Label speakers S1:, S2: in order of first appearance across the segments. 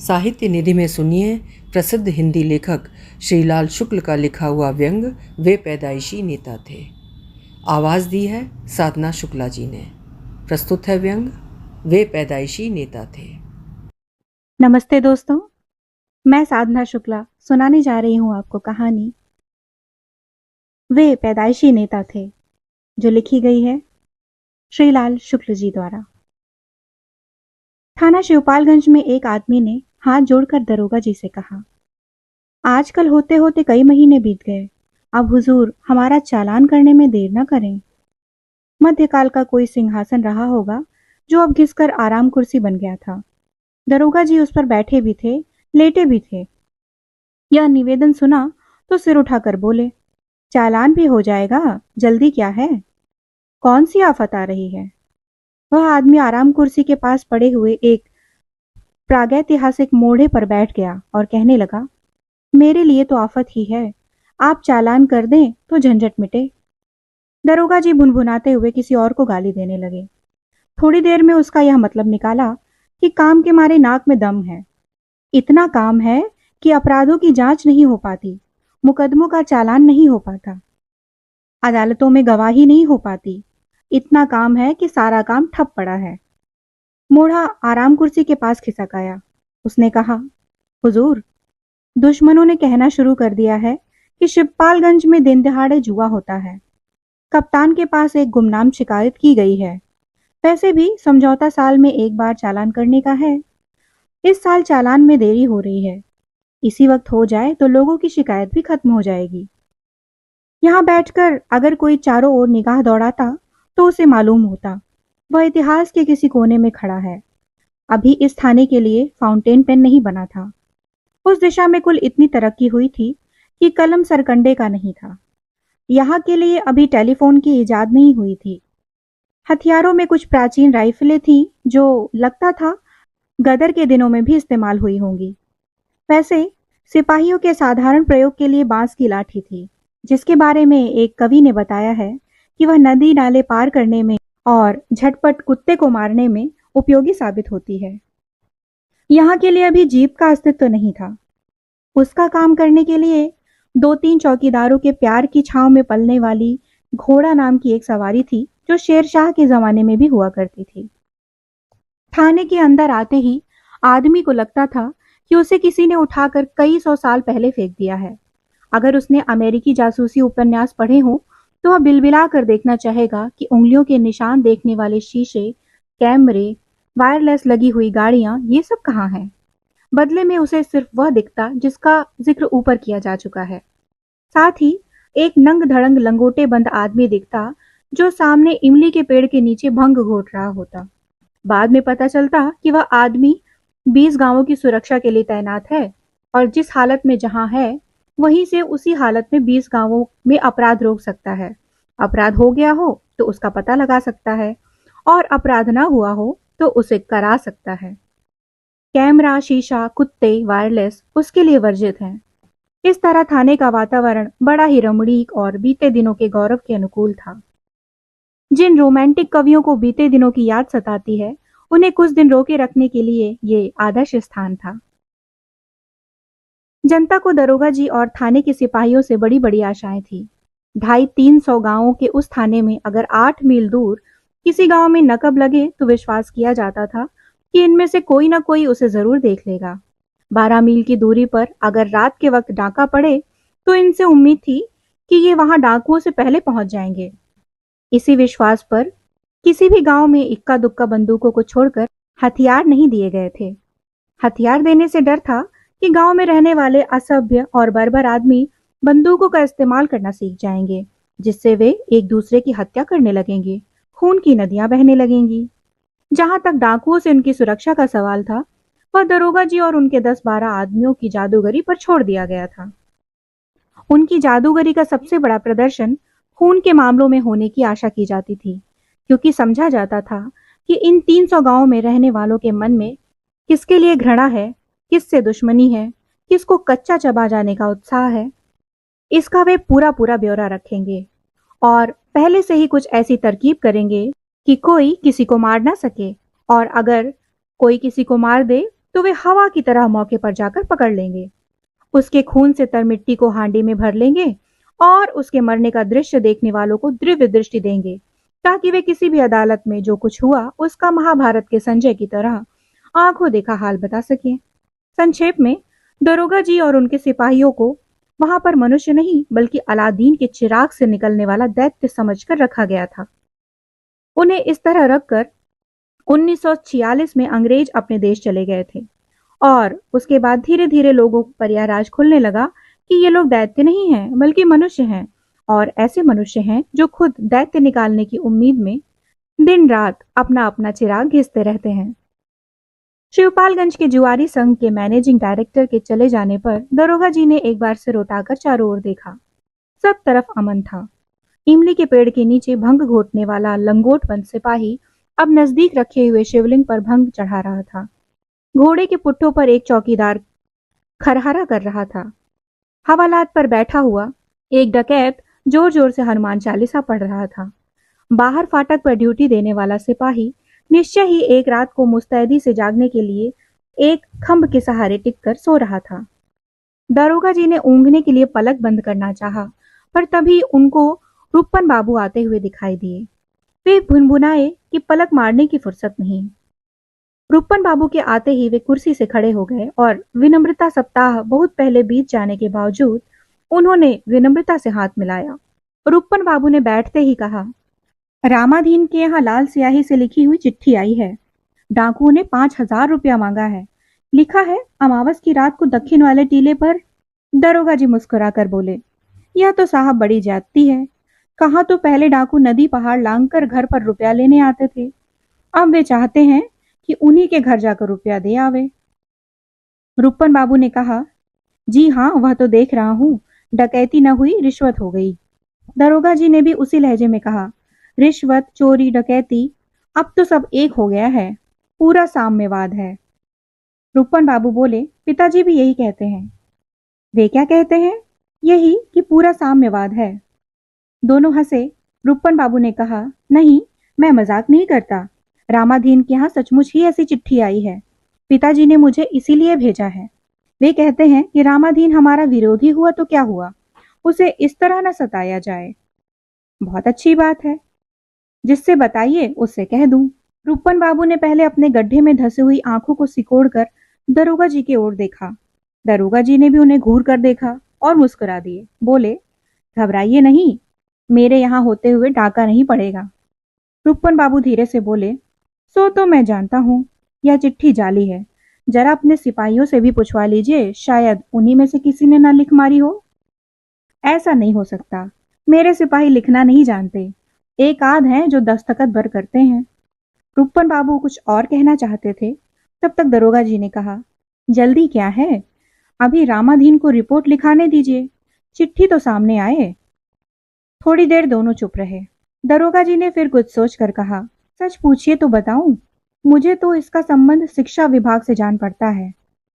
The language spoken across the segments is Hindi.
S1: साहित्य निधि में सुनिए प्रसिद्ध हिंदी लेखक श्रीलाल शुक्ल का लिखा हुआ व्यंग वे पैदाइशी नेता थे। आवाज़ दी है साधना शुक्ला जी ने। प्रस्तुत है व्यंग वे पैदाइशी नेता थे।
S2: नमस्ते दोस्तों, मैं साधना शुक्ला सुनाने जा रही हूँ आपको कहानी वे पैदाइशी नेता थे, जो लिखी गई है श्रीलाल शुक्ल जी द्वारा। थाना शिवपालगंज में एक आदमी ने हाथ जोड़कर दरोगा जी से कहा, आजकल होते होते कई महीने बीत गए, अब हुजूर हमारा चालान करने में देर न करें। मध्यकाल का कोई सिंहासन रहा होगा जो अब घिसकर आराम कुर्सी बन गया था। दरोगा जी उस पर बैठे भी थे, लेटे भी थे। यह निवेदन सुना तो सिर उठाकर बोले, चालान भी हो जाएगा, जल्दी क्या है, कौन सी आफत आ रही है। वह आदमी आराम कुर्सी के पास पड़े हुए एक प्रागैतिहासिक मोढ़े पर बैठ गया और कहने लगा, मेरे लिए तो आफत ही है, आप चालान कर दें तो झंझट मिटे। दरोगा जी भुनभुनाते हुए किसी और को गाली देने लगे। थोड़ी देर में उसका यह मतलब निकाला कि काम के मारे नाक में दम है। इतना काम है कि अपराधों की जांच नहीं हो पाती, मुकदमों का चालान नहीं हो पाता, अदालतों में गवाही नहीं हो पाती। इतना काम है कि सारा काम ठप पड़ा है। मोढ़ा आराम कुर्सी के पास खिसक आया। उसने कहा, हुजूर, दुश्मनों ने कहना शुरू कर दिया है कि शिवपालगंज में दिन दहाड़े जुआ होता है। कप्तान के पास एक गुमनाम शिकायत की गई है। वैसे भी समझौता साल में एक बार चालान करने का है। इस साल चालान में देरी हो रही है। इसी वक्त हो जाए तो लोगों की शिकायत भी खत्म हो जाएगी। यहाँ बैठकर अगर कोई चारों ओर निगाह दौड़ाता तो उसे मालूम होता वह इतिहास के किसी कोने में खड़ा है। अभी इस थाने के लिए फाउंटेन पेन नहीं बना था। उस दिशा में कुल इतनी तरक्की हुई थी कि कलम सरकंडे का नहीं था। यहाँ के लिए अभी टेलीफोन की इजाद नहीं हुई थी। हथियारों में कुछ प्राचीन राइफलें थीं जो लगता था गदर के दिनों में भी इस्तेमाल हुई होंगी। वैसे सिपाहियों के साधारण प्रयोग के लिए बांस की लाठी थी, जिसके बारे में एक कवि ने बताया है कि वह नदी नाले पार करने में और झटपट कुत्ते को मारने में उपयोगी साबित होती है। यहाँ के लिए अभी जीप का अस्तित्व नहीं था। उसका काम करने के लिए 2-3 चौकीदारों के प्यार की छांव में पलने वाली घोड़ा नाम की एक सवारी थी, जो शेरशाह के जमाने में भी हुआ करती थी। थाने के अंदर आते ही आदमी को लगता था कि उसे किसी ने उठाकर कई 100 साल पहले फेंक दिया है। अगर उसने अमेरिकी जासूसी उपन्यास पढ़े हों तो वह बिलबिला कर देखना चाहेगा कि उंगलियों के निशान देखने वाले शीशे, कैमरे, वायरलेस लगी हुई गाड़ियां, ये सब कहाँ हैं। बदले में उसे सिर्फ वह दिखता जिसका जिक्र ऊपर किया जा चुका है। साथ ही एक नंग धड़ंग लंगोटे बंद आदमी दिखता जो सामने इमली के पेड़ के नीचे भंग घोट रहा होता। बाद में पता चलता कि वह आदमी 20 गांवों की सुरक्षा के लिए तैनात है और जिस हालत में जहां है वहीं से उसी हालत में 20 गांवों में अपराध रोक सकता है। अपराध हो गया हो तो उसका पता लगा सकता है और अपराध ना हुआ हो तो उसे करा सकता है। कैमरा, शीशा, कुत्ते, वायरलेस उसके लिए वर्जित हैं। इस तरह थाने का वातावरण बड़ा ही रमणीक और बीते दिनों के गौरव के अनुकूल था। जिन रोमांटिक कवियों को बीते दिनों की याद सताती है, उन्हें कुछ दिन रोके रखने के लिए ये आदर्श स्थान था। जनता को दरोगा जी और थाने के सिपाहियों से बड़ी बड़ी आशाएं थी। 250-300 गांवों के उस थाने में अगर 8 मील दूर किसी गांव में नकब लगे तो विश्वास किया जाता था कि इनमें से कोई ना कोई उसे जरूर देख लेगा। 12 मील की दूरी पर अगर रात के वक्त डाका पड़े तो इनसे उम्मीद थी कि ये वहां डाकुओं से पहले पहुंच जाएंगे। इसी विश्वास पर किसी भी गांव में इक्का दुक्का बंदूकों को छोड़कर हथियार नहीं दिए गए थे। हथियार देने से डर था कि गांव में रहने वाले असभ्य और बर्बर आदमी बंदूकों का इस्तेमाल करना सीख जाएंगे, जिससे वे एक दूसरे की हत्या करने लगेंगे, खून की नदियां बहने लगेंगी। जहां तक डाकुओं से उनकी सुरक्षा का सवाल था, वह दरोगा जी और उनके 10-12 आदमियों की जादूगरी पर छोड़ दिया गया था। उनकी जादूगरी का सबसे बड़ा प्रदर्शन खून के मामलों में होने की आशा की जाती थी, क्योंकि समझा जाता था कि इन 300 गांवों में रहने वालों के मन में किसके लिए घृणा है, किससे दुश्मनी है, किसको कच्चा चबा जाने का उत्साह है, इसका वे पूरा पूरा ब्यौरा रखेंगे और पहले से ही कुछ ऐसी तरकीब करेंगे कि कोई किसी को मार ना सके, और अगर कोई किसी को मार दे तो वे हवा की तरह मौके पर जाकर पकड़ लेंगे। उसके खून से तर मिट्टी को हांडी में भर लेंगे और उसके मरने का दृश्य देखने वालों को दिव्य दृष्टि देंगे, ताकि वे किसी भी अदालत में जो कुछ हुआ उसका महाभारत के संजय की तरह आंखों देखा हाल बता सके। संक्षेप में, दरोगा जी और उनके सिपाहियों को वहां पर मनुष्य नहीं बल्कि अलादीन के चिराग से निकलने वाला दैत्य समझकर रखा गया था। उन्हें इस तरह रखकर 1946 में अंग्रेज अपने देश चले गए थे और उसके बाद धीरे धीरे लोगों पर यह राज खुलने लगा कि ये लोग दैत्य नहीं हैं बल्कि मनुष्य हैं, और ऐसे मनुष्य हैं जो खुद दैत्य निकालने की उम्मीद में दिन रात अपना अपना चिराग घिसते रहते हैं। शिवपालगंज के जुआरी संघ के मैनेजिंग डायरेक्टर के चले जाने पर दरोगा जी ने एक बार सिर उठाकर चारों ओर देखा। सब तरफ अमन था। इमली के पेड़ के नीचे भंग घोटने वाला लंगोटबंद सिपाही अब नजदीक रखे हुए शिवलिंग पर भंग चढ़ा रहा था। घोड़े के पुट्ठों पर एक चौकीदार खरहरा कर रहा था। हवालात पर बैठा हुआ एक डकैत जोर जोर से हनुमान चालीसा पढ़ रहा था। बाहर फाटक पर ड्यूटी देने वाला सिपाही निश्चय ही एक रात को मुस्तैदी से जागने के लिए एक खंभ के सहारे टिककर सो रहा था। दरोगा जी ने ऊँघने के लिए पलक बंद करना चाहा, पर तभी उनको रुप्पन बाबू आते हुए दिखाई दिए। वे भुनभुनाए कि पलक मारने की फुर्सत नहीं। रुप्पन बाबू के आते ही वे कुर्सी से खड़े हो गए और विनम्रता सप्ताह बहुत पहले बीत जाने के बावजूद उन्होंने विनम्रता से हाथ मिलाया। रुप्पन बाबू ने बैठते ही कहा, रामाधीन के यहाँ लाल स्याही से लिखी हुई चिट्ठी आई है। डाकुओं ने 5,000 रुपया मांगा है। लिखा है अमावस की रात को दक्षिण वाले टीले पर। दरोगा जी मुस्कुराकर बोले, यह तो साहब बड़ी ज्यादती है। कहाँ तो पहले डाकू नदी पहाड़ लांग कर घर पर रुपया लेने आते थे, अब वे चाहते हैं कि उन्हीं के घर जाकर रुपया दे आवे। रुप्पन बाबू ने कहा, जी हाँ, वह तो देख रहा हूँ। डकैती न हुई, रिश्वत हो गई। दरोगा जी ने भी उसी लहजे में कहा, रिश्वत, चोरी, डकैती, अब तो सब एक हो गया है, पूरा साम्यवाद है। रुप्पन बाबू बोले, पिताजी भी यही कहते हैं। वे क्या कहते हैं? यही कि पूरा साम्यवाद है। दोनों हंसे। रुप्पन बाबू ने कहा, नहीं, मैं मजाक नहीं करता। रामाधीन के यहाँ सचमुच ही ऐसी चिट्ठी आई है। पिताजी ने मुझे इसीलिए भेजा है। वे कहते हैं कि रामाधीन हमारा विरोधी हुआ तो क्या हुआ, उसे इस तरह न सताया जाए। बहुत अच्छी बात है, जिससे बताइए उससे कह दूं। रुप्पन बाबू ने पहले अपने गड्ढे में धसी हुई आंखों को सिकोड़कर दरोगा जी की ओर देखा। दरोगा जी ने भी उन्हें घूर कर देखा और मुस्कुरा दिए। बोले, घबराइए नहीं, मेरे यहाँ होते हुए डाका नहीं पड़ेगा। रुप्पन बाबू धीरे से बोले, सो तो मैं जानता हूँ, यह चिट्ठी जाली है। जरा अपने सिपाहियों से भी पूछवा लीजिए, शायद उन्हीं में से किसी ने ना लिख मारी हो। ऐसा नहीं हो सकता, मेरे सिपाही लिखना नहीं जानते। एक आध हैं जो दस्तखत भर करते हैं। रुप्पन बाबू कुछ और कहना चाहते थे, तब तक दरोगा जी ने कहा, जल्दी क्या है, अभी रामाधीन को रिपोर्ट लिखाने दीजिए, चिट्ठी तो सामने आए। थोड़ी देर दोनों चुप रहे। दरोगा जी ने फिर कुछ सोचकर कहा, सच पूछिए तो बताऊं, मुझे तो इसका संबंध शिक्षा विभाग से जान पड़ता है।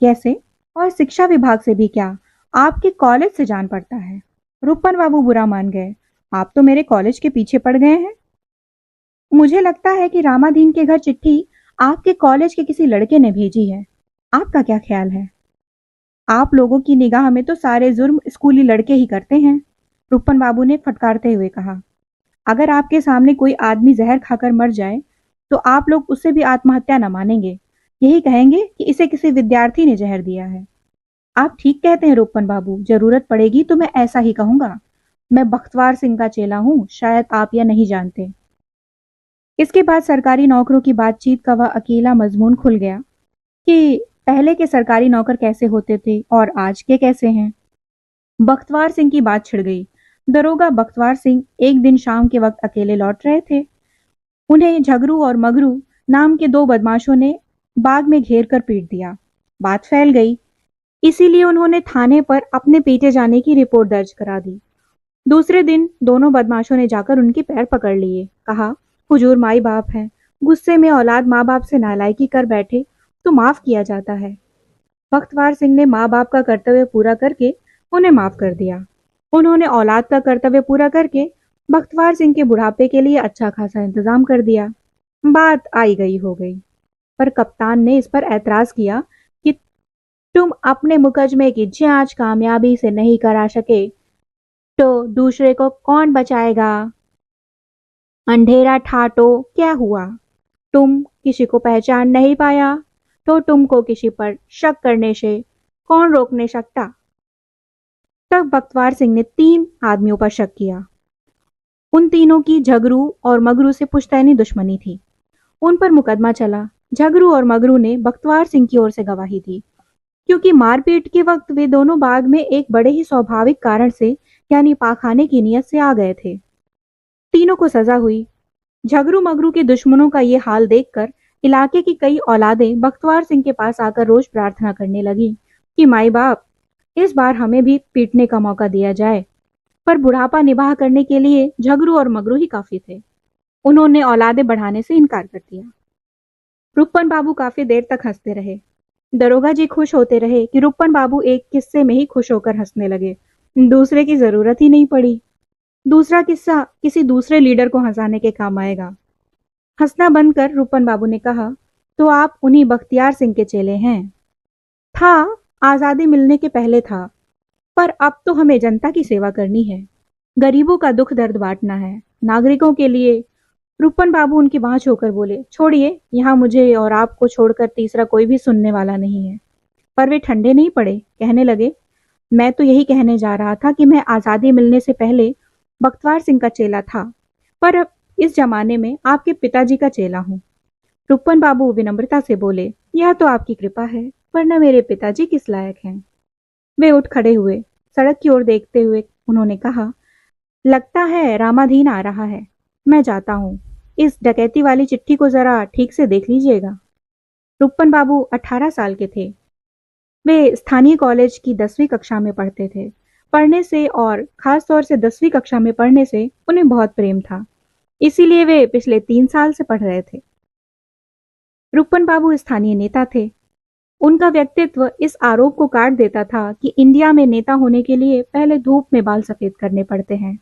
S2: कैसे? और शिक्षा विभाग से भी क्या, आपके कॉलेज से जान पड़ता है। रुप्पन बाबू बुरा मान गए, आप तो मेरे कॉलेज के पीछे पड़ गए हैं। मुझे लगता है कि रामाधीन के घर चिट्ठी आपके कॉलेज के किसी लड़के ने भेजी है। आपका क्या ख्याल है? आप लोगों की निगाह में तो सारे जुर्म स्कूली लड़के ही करते हैं। रुप्पन बाबू ने फटकारते हुए कहा, अगर आपके सामने कोई आदमी जहर खाकर मर जाए तो आप लोग उसे भी आत्महत्या न मानेंगे, यही कहेंगे कि इसे किसी विद्यार्थी ने जहर दिया है। आप ठीक कहते हैं रुप्पन बाबू, जरूरत पड़ेगी तो मैं ऐसा ही कहूंगा। मैं बख्तवार सिंह का चेला हूं, शायद आप यह नहीं जानते। इसके बाद सरकारी नौकरों की बातचीत का वह अकेला मजमून खुल गया कि पहले के सरकारी नौकर कैसे होते थे और आज के कैसे हैं। बख्तवार सिंह की बात छिड़ गई। दरोगा बख्तवार सिंह एक दिन शाम के वक्त अकेले लौट रहे थे। उन्हें झगरू और मगरू नाम के दो बदमाशों ने बाग में घेर कर पीट दिया। बात फैल गई, इसीलिए उन्होंने थाने पर अपने पीटे जाने की रिपोर्ट दर्ज करा दी। दूसरे दिन दोनों बदमाशों ने जाकर उनके पैर पकड़ लिए, कहा, हुजूर माई बाप हैं, गुस्से में औलाद माँ बाप से नालायकी कर बैठे तो माफ किया जाता है। बख्तवार सिंह ने माँ बाप का कर्तव्य पूरा करके उन्हें माफ कर दिया। उन्होंने औलाद का कर्तव्य पूरा करके बख्तवार सिंह के बुढ़ापे के लिए अच्छा खासा इंतजाम कर दिया। बात आई गई हो गई, पर कप्तान ने इस पर ऐतराज किया तुम अपने मुकदमे की जांच कामयाबी से नहीं करा सके तो दूसरे को कौन बचाएगा? अंधेरा था तो क्या हुआ? तुम किसी को पहचान नहीं पाया तो तुमको किसी पर शक करने से कौन रोकने सकता? तब बख्तवार सिंह ने 3 आदमियों पर शक किया। उन तीनों की झगरू और मगरू से पुश्तैनी दुश्मनी थी। उन पर मुकदमा चला। झगरू और मगरू ने बख्तवार सिंह की ओर से गवाही दी, क्योंकि मारपीट के वक्त वे दोनों बाग में एक बड़े ही स्वाभाविक कारण से यानी पाखाने की नियत से आ गए थे। तीनों को सजा हुई। झगरू मगरू के दुश्मनों का ये हाल देखकर इलाके की कई औलादें बख्तवार सिंह के पास आकर रोज प्रार्थना करने लगी कि माई बाप, इस बार हमें भी पीटने का मौका दिया जाए। पर बुढ़ापा निबाह करने के लिए झगरू और मगरू ही काफी थे। उन्होंने औलादें बढ़ाने से इनकार कर दिया। रुप्पन बाबू काफी देर तक हंसते रहे। दरोगा जी खुश होते रहे कि रुप्पन बाबू एक किस्से में ही खुश होकर हंसने लगे, दूसरे की जरूरत ही नहीं पड़ी। दूसरा किस्सा किसी दूसरे लीडर को हंसाने के काम आएगा। हंसना बंद कर रुप्पन बाबू ने कहा, तो आप उन्हीं बख्तियार सिंह के चेले हैं? था, आजादी मिलने के पहले था, पर अब तो हमें जनता की सेवा करनी है, गरीबों का दुख दर्द बांटना है, नागरिकों के लिए। रुपन बाबू उनकी बांह छूकर बोले, छोड़िए, यहाँ मुझे और आपको छोड़कर तीसरा कोई भी सुनने वाला नहीं है। पर वे ठंडे नहीं पड़े, कहने लगे, मैं तो यही कहने जा रहा था कि मैं आजादी मिलने से पहले बख्तवार सिंह का चेला था, पर अब इस जमाने में आपके पिताजी का चेला हूँ। रुपन बाबू विनम्रता से बोले, यह तो आपकी कृपा है, वरना मेरे पिताजी किस लायक हैं। वे उठ खड़े हुए। सड़क की ओर देखते हुए उन्होंने कहा, लगता है रामाधीन आ रहा है, मैं जाता हूँ। इस डकैती वाली चिट्ठी को जरा ठीक से देख लीजिएगा। रुप्पन बाबू 18 साल के थे। वे स्थानीय कॉलेज की 10वीं कक्षा में पढ़ते थे। पढ़ने से और खास तौर से 10वीं कक्षा में पढ़ने से उन्हें बहुत प्रेम था, इसीलिए वे पिछले 3 साल से पढ़ रहे थे। रुप्पन बाबू स्थानीय नेता थे। उनका व्यक्तित्व इस आरोप को काट देता था कि इंडिया में नेता होने के लिए पहले धूप में बाल सफेद करने पड़ते हैं।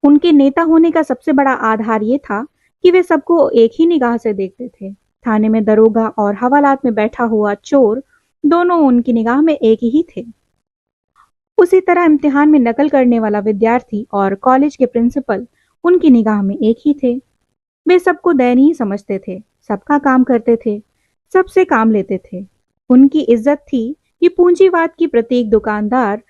S2: उनके नेता होने का सबसे बड़ा आधार ये था कि वे सबको एक ही निगाह से देखते थे। थाने में दरोगा और हवालात में बैठा हुआ चोर दोनों उनकी निगाह में एक ही थे। उसी तरह इम्तिहान में नकल करने वाला विद्यार्थी और कॉलेज के प्रिंसिपल उनकी निगाह में एक ही थे। वे सबको दयनीय समझते थे, सबका काम करते थे, सबसे काम लेते थे। उनकी इज्जत थी कि पूंजीवाद की प्रत्येक दुकानदार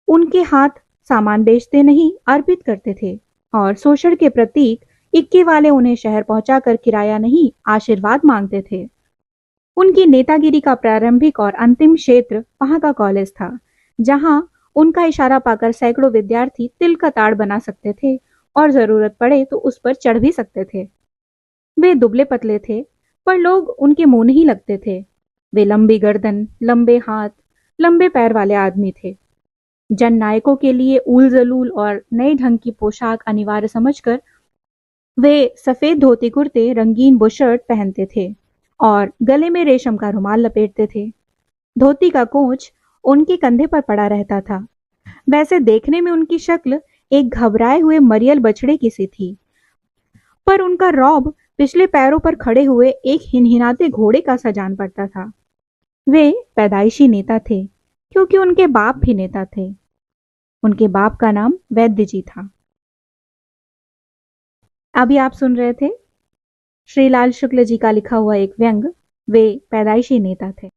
S2: उनके हाथ सामान बेचते नहीं अर्पित करते थे, और शोषण के प्रतीक इक्के वाले उन्हें शहर पहुंचाकर किराया नहीं आशीर्वाद मांगते थे। उनकी नेतागिरी का प्रारंभिक और अंतिम क्षेत्र वहां का कॉलेज था, जहां उनका इशारा पाकर सैकड़ों विद्यार्थी तिल का ताड़ बना सकते थे और जरूरत पड़े तो उस पर चढ़ भी सकते थे। वे दुबले पतले थे, पर लोग उनके मुंह नहीं लगते थे। वे लंबी गर्दन, लंबे हाथ, लंबे पैर वाले आदमी थे। जननायकों के लिए ऊल जलूल और नए ढंग की पोशाक अनिवार्य समझकर वे सफेद धोती कुर्ते, रंगीन बुशर्ट पहनते थे और गले में रेशम का रुमाल लपेटते थे। धोती का कोंच उनके कंधे पर पड़ा रहता था। वैसे देखने में उनकी शक्ल एक घबराए हुए मरियल बछड़े की सी थी, पर उनका रौब पिछले पैरों पर खड़े हुए एक हिनहिनाते घोड़े का सा जान पड़ता था। वे पैदाइशी नेता थे, क्योंकि उनके बाप भी नेता थे। उनके बाप का नाम वैद्य जी था। अभी आप सुन रहे थे श्रीलाल शुक्ल जी का लिखा हुआ एक व्यंग, वे पैदाइशी नेता थे।